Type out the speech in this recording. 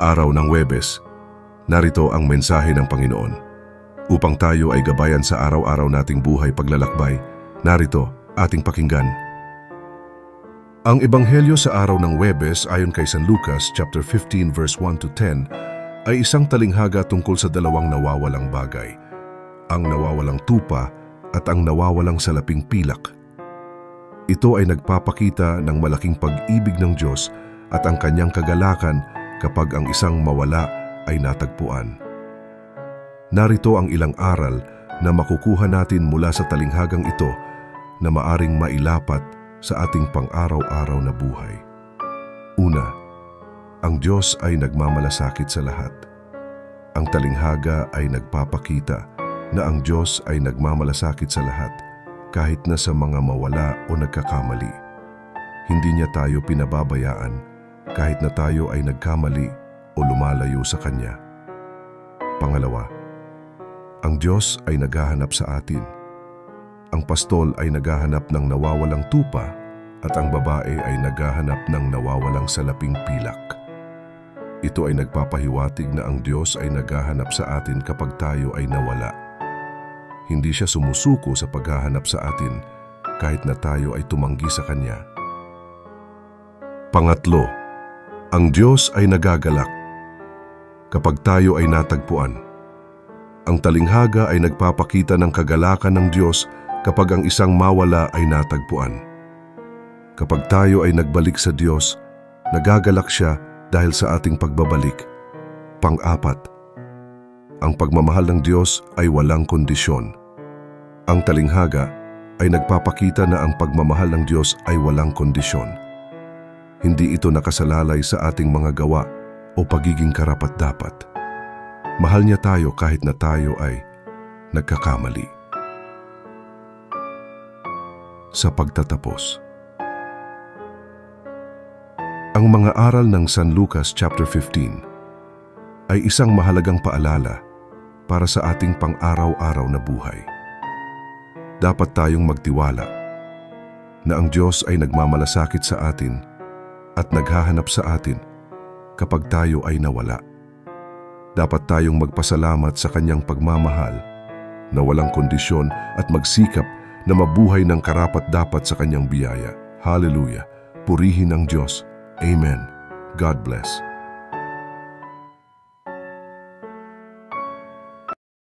Araw ng Huwebes, narito ang mensahe ng Panginoon. Upang tayo ay gabayan sa araw-araw nating buhay paglalakbay, narito ating pakinggan. Ang Ebanghelyo sa araw ng Huwebes ayon kay San Lucas chapter 15 verse 1 to 10 ay isang talinghaga tungkol sa dalawang nawawalang bagay, ang nawawalang tupa at ang nawawalang salaping pilak. Ito ay nagpapakita ng malaking pag-ibig ng Diyos at ang kanyang kagalakan kapag ang isang mawala ay natagpuan. Narito ang ilang aral na makukuha natin mula sa talinghagang ito na maaring mailapat sa ating pang-araw-araw na buhay. Una, ang Diyos ay nagmamalasakit sa lahat. Ang talinghaga ay nagpapakita na ang Diyos ay nagmamalasakit sa lahat kahit na sa mga mawala o nagkakamali. Hindi niya tayo pinababayaan kahit na tayo ay nagkamali o lumalayo sa Kanya. Pangalawa, ang Diyos ay naghahanap sa atin. Ang pastol ay naghahanap ng nawawalang tupa at ang babae ay naghahanap ng nawawalang salaping pilak. Ito ay nagpapahiwatig na ang Diyos ay naghahanap sa atin kapag tayo ay nawala. Hindi siya sumusuko sa paghahanap sa atin kahit na tayo ay tumanggi sa Kanya. Pangatlo, ang Diyos ay nagagalak kapag tayo ay natagpuan. Ang talinghaga ay nagpapakita ng kagalakan ng Diyos kapag ang isang mawala ay natagpuan. Kapag tayo ay nagbalik sa Diyos, nagagalak siya dahil sa ating pagbabalik. Pang-apat, ang pagmamahal ng Diyos ay walang kondisyon. Ang talinghaga ay nagpapakita na ang pagmamahal ng Diyos ay walang kondisyon. Hindi ito nakasalalay sa ating mga gawa o pagiging karapat-dapat. Mahal niya tayo kahit na tayo ay nagkakamali. Sa pagtatapos, ang mga aral ng San Lucas chapter 15 ay isang mahalagang paalala para sa ating pang-araw-araw na buhay. Dapat tayong magtiwala na ang Diyos ay nagmamalasakit sa atin at naghahanap sa atin kapag tayo ay nawala. Dapat tayong magpasalamat sa Kanyang pagmamahal na walang kondisyon at magsikap na mabuhay ng karapat-dapat sa Kanyang biyaya. Hallelujah! Purihin ang Diyos. Amen. God bless.